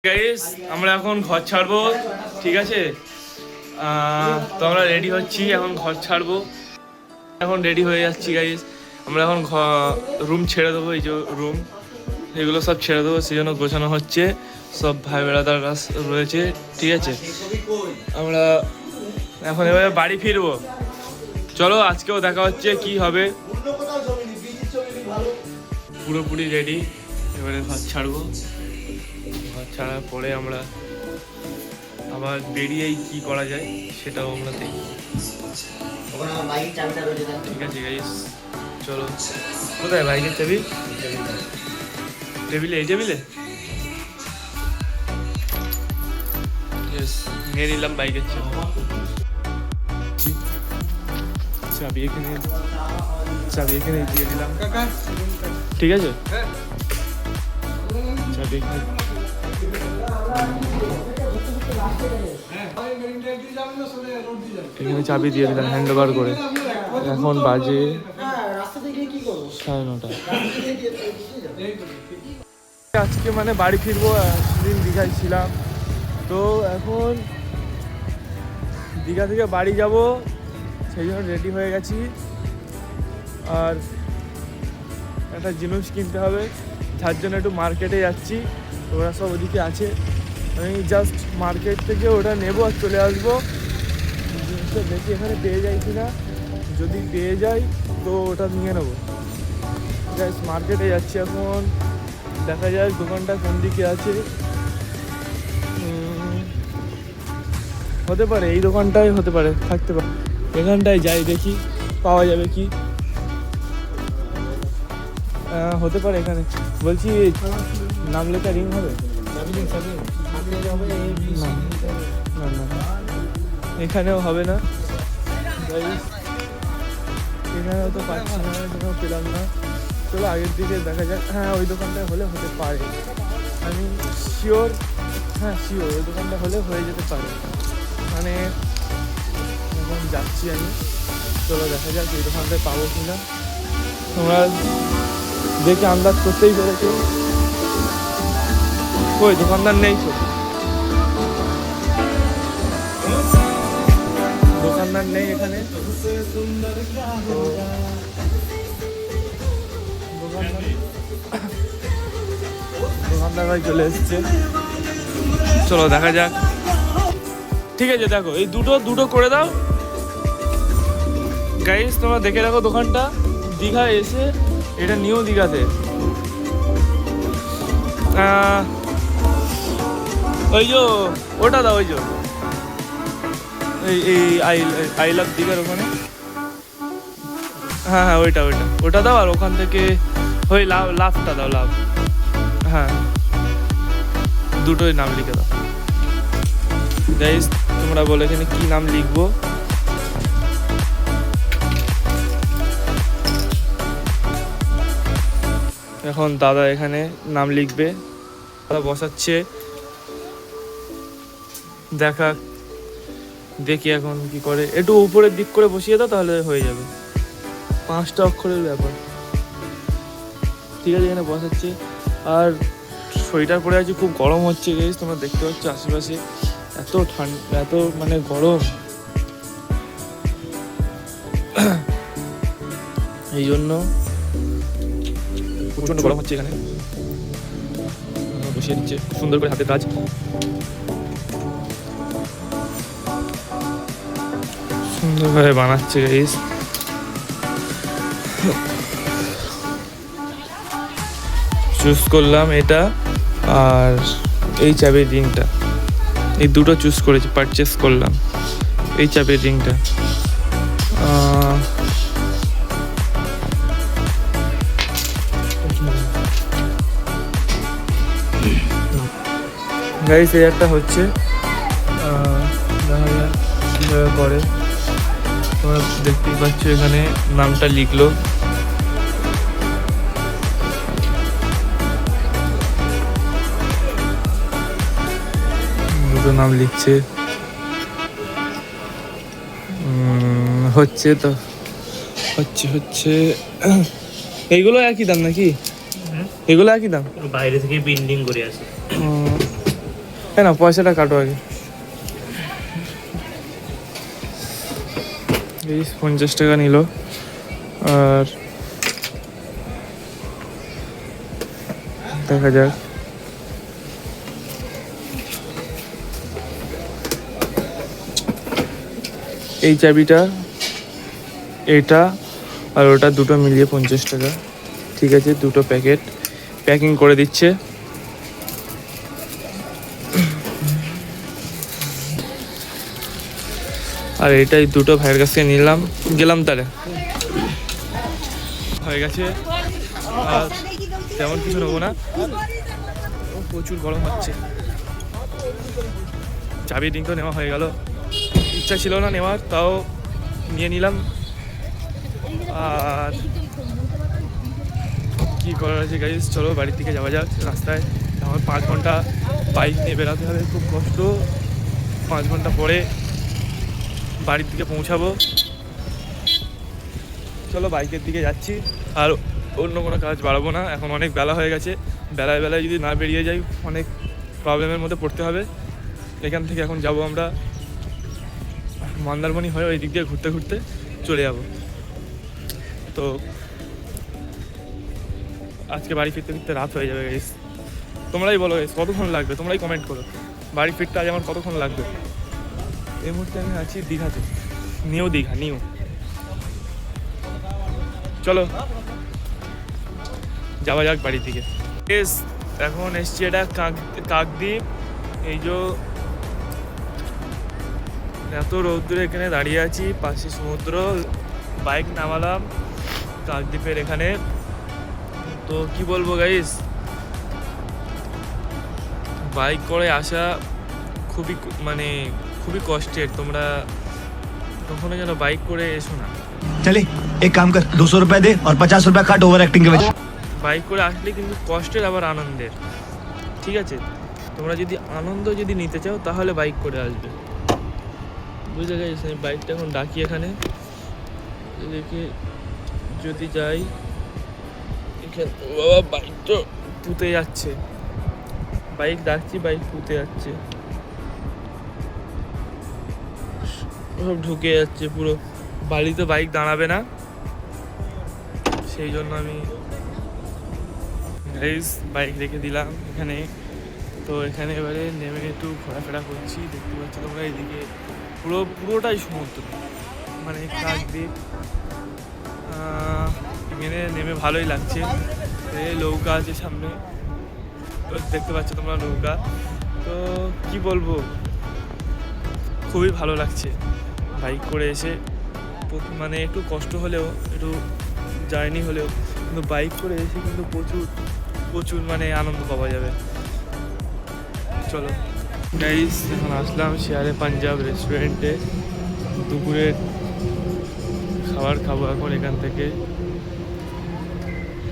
Guys আমরা এখন ঘর ছাড়বো, ঠিক আছে? তো আমরা রেডি হচ্ছি, এখন ঘর ছাড়বো, এখন রেডি হয়ে যাচ্ছি গাইস। আমরা এখন রুম ছেড়ে দেবো, এই যে রুম এগুলো সব ছেড়ে দেবো, সেই জন্য গোছানো হচ্ছে। সব ভাই বেড়াদার রয়েছে, ঠিক আছে? আমরা এখন এবারে বাড়ি ফিরবো। চলো, আজকেও দেখা হচ্ছে, কি হবে। পুরোপুরি রেডি, এবারে ঘর ছাড়বো। ঘর ছাড়ার পরে আমরা আবার বেরিয়েই কি করা যায় সেটাও আমরা দেখি, ঠিক আছে গাইস? চলো, কোথায় বাইকের চাবি? টেবিলে, এই টেবিলে নিয়ে নিলাম বাইকের চাবি এখানে, চাবি এখানে দিয়ে দিলাম, ঠিক আছে? চাবি এখানে চাবি দিয়ে দিলাম হ্যান্ড ওভার করে। এখন বাজে 9:30। আজকে মানে বাড়ি ফিরবো, দিন দীঘায় ছিলাম, তো এখন দীঘা থেকে বাড়ি যাব, সেই জন্য রেডি হয়ে গেছি। আর একটা জিনিস কিনতে হবে, তার জন্য একটু মার্কেটে যাচ্ছি। ওরা সব ওদিকে আছে, আমি জাস্ট মার্কেট থেকে ওটা নেবো আর চলে আসবো। জিনিসটা দেখি এখানে পেয়ে যাই কিনা, যদি পেয়ে যাই তো ওটা নিয়ে নেবো। জাস্ট মার্কেটে যাচ্ছি এখন, দেখা যায় দোকানটা কোন দিকে আছে। হতে পারে এই দোকানটাই হতে পারে, থাকতে পারে। এখানটায় যাই, দেখি পাওয়া যাবে কি। হতে পারে এখানে। বলছি নাম লেখা রিং হবে? না না, এখানেও হবে না, এখানেও তো পাচ্ছি না, এখানেও পেলাম না। চলো আগের দিকে দেখা যাক। হ্যাঁ, ওই দোকানটায় হলে হতে পারে, আমি শিওর। হ্যাঁ শিওর, ওই দোকানটা হলে হয়ে যেতে পারে। মানে এখন যাচ্ছি আমি, চলো দেখা যাক এই দোকানটায় পাবো কিনা। তোমরা দেখে আন্দাজ করতেই পেরেছো, ওই দোকানদার নেই তো, দোকানদার নেই এখানে। দোকানদার ভাই চলে এসছে, চলো দেখা যাক। ঠিক আছে, দেখো এই দুটো করে দাও গাইস। তোমরা দেখে রাখো দোকানটা, দীঘা এসে, এটা নিউ দীঘাতে। ওই যে ওটা দাও, ওই যে এই আই লাভ দীঘার ওখানে। হ্যাঁ হ্যাঁ, ওইটা দাও। আর ওখান থেকে ওই লাভটা দাও, লাভ। হ্যাঁ, দুটোই নাম লিখে দাও গাইস। তোমরা বলো এখানে কি নাম লিখবো। এখন দাদা এখানে নাম লিখবে, দাদা বসাচ্ছে, দেখি এখন কি করে। একটু উপরের দিক করে বসিয়ে দাও, তাহলে হয়ে যাবে। 5টা অক্ষরের ব্যাপার, ঠিক আছে? এখানে বসাচ্ছে। আর সোয়েটার পরে আছি, খুব গরম হচ্ছে গাইস। তোমরা দেখতে পাচ্ছ আশেপাশে এত ঠান্ডা, এত মানে গরম, এই জন্য প্রচন্ড গরম হচ্ছে এখানে। বসিয়ে দিচ্ছে সুন্দর করে, হাতের কাজ, সুন্দরভাবে বানাচ্ছে গাইস। চুজ করলাম এটা আর এই চাবির রিংটা, এই দুটো চুজ করেছি, পারচেস করলাম এই চাবির রিংটা। গাইস এই একটা হচ্ছে, দেখা যাক কীভাবে করে। তোমরা দেখতেই পাচ্ছ এখানে নামটা লিখলো, দুটো নাম লিখছে। হচ্ছে তো, হচ্ছে এইগুলো একই দাম নাকি? এগুলো একই দাম, বাইরে থেকে প্রিন্টিং করে আসে। হ্যাঁ না, পয়সাটা কাটো আগে। এই 50 টাকা নিল। আর দেখা যাক। এই চাবিটা, এটা আর ওটা দুটো মিলিয়ে 50 টাকা। ঠিক আছে, দুটো প্যাকেট প্যাকিং করে দিচ্ছে। আর এটাই দুটো ভাইয়ের কাছ থেকে নিলাম, গেলাম তাহলে হয়ে গেছে। আর তেমন কিছু নেবো না, প্রচুর গরম হচ্ছে। চাবি রিং তো নেওয়া হয়ে গেল, ইচ্ছা ছিল না নেওয়ার, তাও নিয়ে নিলাম। আর কী করার আছে গাইস, চলো বাড়ির দিকে যাওয়া যাক। রাস্তায় আমার 5 ঘন্টা বাইক নিয়ে বেরোতে হবে, খুব কষ্ট। 5 ঘন্টা পরে বাড়ির দিকে পৌঁছাবো। চলো বাইকের দিকে যাচ্ছি, আর অন্য কোনো কাজ বাড়াবো না। এখন অনেক বেলা হয়ে গেছে, বেলায় বেলায় যদি না বেরিয়ে যাই অনেক প্রবলেমের মধ্যে পড়তে হবে। এখান থেকে এখন যাব আমরা মন্দারমণি হয়ে ওই দিক দিয়ে ঘুরতে ঘুরতে চলে যাব। তো আজকে বাড়ি ফিরতে ফিরতে রাত হয়ে যাবে গাইস। তোমরাই বলো গাইস কতক্ষণ লাগবে, তোমরাই কমেন্ট করো বাড়ি ফিরতে আজ আমার কতক্ষণ লাগবে। এই মুহূর্তে আমি আছি দীঘাতে, নিউ দীঘা, নিউ। চলো যাওয়া যাক বাড়ির দিকে। এখন এসছি এটা কাকদ্বীপ। এই যে এত রৌদ্রে এখানে দাঁড়িয়ে আছি, পাশে সমুদ্র। বাইক নামালাম কাকদ্বীপের এখানে। তো কি বলবো গাইস, বাইক করে আসা খুবই কষ্টের। তোমরা কখনো যেন বাইক করে এসো না। चले एक काम कर 200 रुपए दे और 50 रुपए काट ओवर एक्टिंग के वजह। বাইক করে আসলে কিন্তু কষ্টের আবার আনন্দের, ঠিক আছে? তোমরা যদি আনন্দ নিতে চাও তাহলে বাইক করে আসবে, বুঝতে গেছি। আমি বাইকটা এখন ডাকি এখানে, দেখি যদি যাই। এখানে বাবা বাইক তো পুঁতে যাচ্ছে, বাইক ডাকছি বাইক পুঁতে যাচ্ছে, সব ঢুকে যাচ্ছে পুরো। বাড়িতে বাইক দাঁড়াবে না, সেই জন্য আমি বাইক রেখে দিলাম এখানে। তো এখানে এবারে নেমে একটু ঘোরাফেরা করছি। দেখতে পাচ্ছি তোমরা এইদিকে পুরোটাই সমুদ্র, মানে কাকদ্বীপ। এখানে নেমে ভালোই লাগছে। এই নৌকা আছে সামনে, দেখতে পাচ্ছ তোমরা নৌকা। তো কি বলবো, খুবই ভালো লাগছে বাইক করে এসে। মানে একটু কষ্ট হলেও, একটু জার্নি হলেও, কিন্তু বাইক করে এসে কিন্তু প্রচুর মানে আনন্দ পাওয়া যাবে। চলো গাইস, এখন আসলাম শেয়ারে পাঞ্জাব রেস্টুরেন্টে। দুপুরের খাবার খাবো এখন এখান থেকে,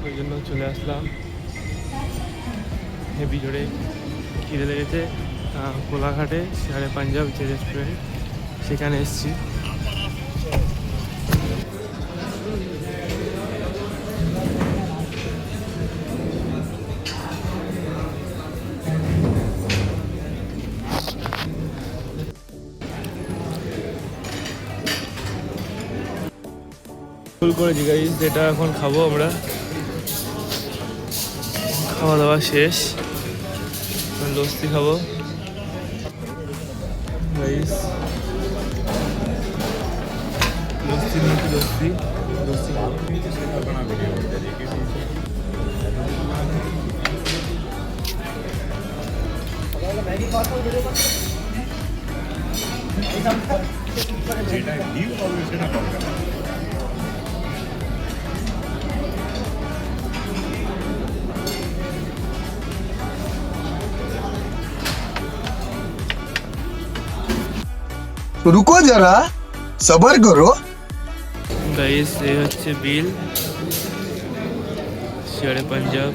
ওই জন্য চলে আসলাম। হেভি জোরে খিদে লেগেছে। কোলাঘাটে শেয়ারে পাঞ্জাব যে রেস্টুরেন্ট, সেখানে এসেছি। ফুল করেছি গাইস, যেটা এখন খাবো আমরা। খাওয়া দাওয়া শেষ, লস্যি খাবো গাইস। লস্যি খাবো। रुको जरा सबर करो गाइस। ये হচ্ছে বিল শেয়ারে পাঞ্জাব।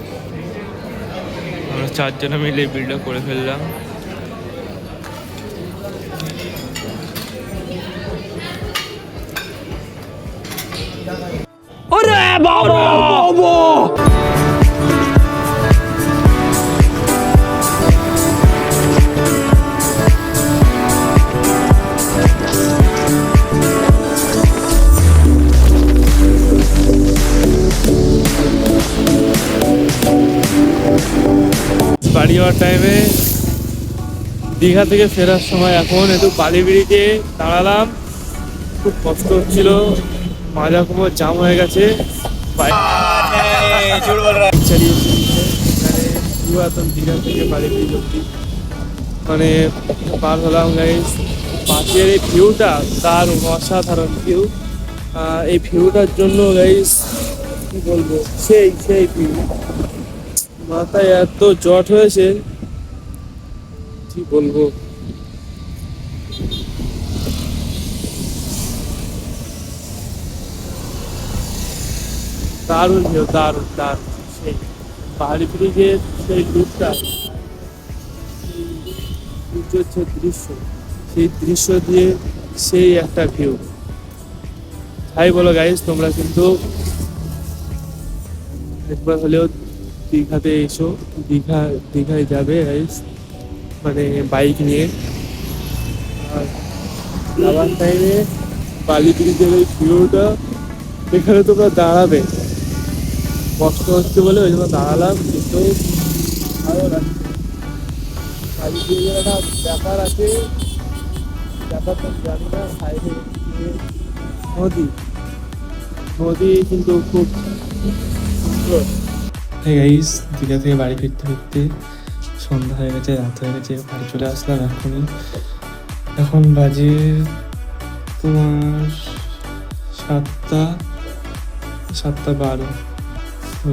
আমরা 4 জন মিলে বিলটা করে ফেললাম। अरे बाबा বাড়ি যাওয়ার টাইমে দীঘা থেকে ফেরার সময় এখন একটু বালিবিড়িতে দাঁড়ালাম। খুব কষ্ট হচ্ছিল, মাজা কোমর জাম হয়ে গেছে। বাইক চালিয়েছি এখানে পুরাতন দীঘা থেকে বালিবিড়ি অব্দি মানে পার হলাম গাইস। পাশের এই ভিউটা দারুণ, অসাধারণ ভিউ। এই ভিউটার জন্য গাইস কি বলবো, সেই সেই ভিউ। মাথায় এত জট হয়েছে কি বলবো। দারুণ ভিউ, দারুণ দারুণ। সেই পাহাড়ি ব্রিজের সেই লুকটা, সূর্যের যে দৃশ্য, সেই দৃশ্য দিয়ে সেই একটা ভিউ। তাই বলো গাইস, তোমরা কিন্তু একবার হলেও দীঘাতে এসো। দীঘায় যাবে গাইস, মানে বাইক নিয়ে। আর যাওয়ার টাইমে বালি ব্রিজের ওই ভিউটা, এখানে তোমরা দাঁড়াবে। কষ্ট হচ্ছে বলে ওই জন্য দাঁড়ালাম, কিন্তু ভালো লাগছে। বালি ব্রিজের একটা ব্যাপার আছে, ব্যাপারটা জানি না। সাইডে নদী, নদী কিন্তু খুব সুন্দর। হ্যাঁ গাইস, দীঘা থেকে বাড়ি ফিরতে ফিরতে সন্ধ্যা হয়ে গেছে, রাত হয়ে গেছে। বাড়ি চলে আসলাম এখনই। এখন বাজে তোমার 7:12।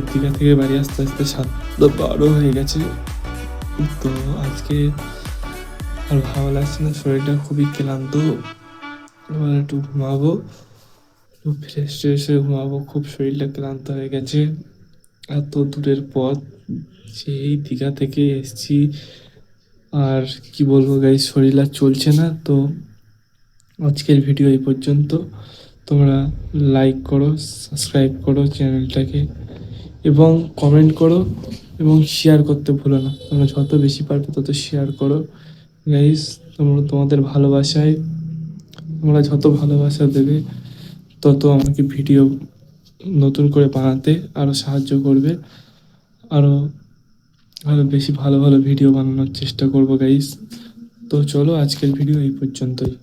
দীঘা থেকে বাড়ি আসতে আসতে 7:12 হয়ে গেছে। তো আজকে আর ভালো লাগছে না, শরীরটা খুবই ক্লান্ত। এবার একটু ঘুমাবো, একটু ফ্রেশ ট্রেশ হয়ে ঘুমাবো। খুব শরীরটা ক্লান্ত হয়ে গেছে, এত দূরের পথ, সেই দীঘা থেকে এসছি। আর কি বলবো গাইস, শরীর আর চলছে না। তো আজকের ভিডিও এই পর্যন্ত। তোমরা লাইক করো, সাবস্ক্রাইব করো চ্যানেলটাকে, এবং কমেন্ট করো, এবং শেয়ার করতে ভুলো না। তোমরা যত বেশি পারবে তত শেয়ার করো গাইস। তোমাদের ভালোবাসায়, তোমরা যত ভালোবাসা দেবে তত আমাকে ভিডিও নতুন করে বানাতে আরও সাহায্য করবে। আরও আরও বেশি ভালো ভালো ভিডিও বানানোর চেষ্টা করবো গাইস। তো চলো, আজকের ভিডিও এই পর্যন্তই।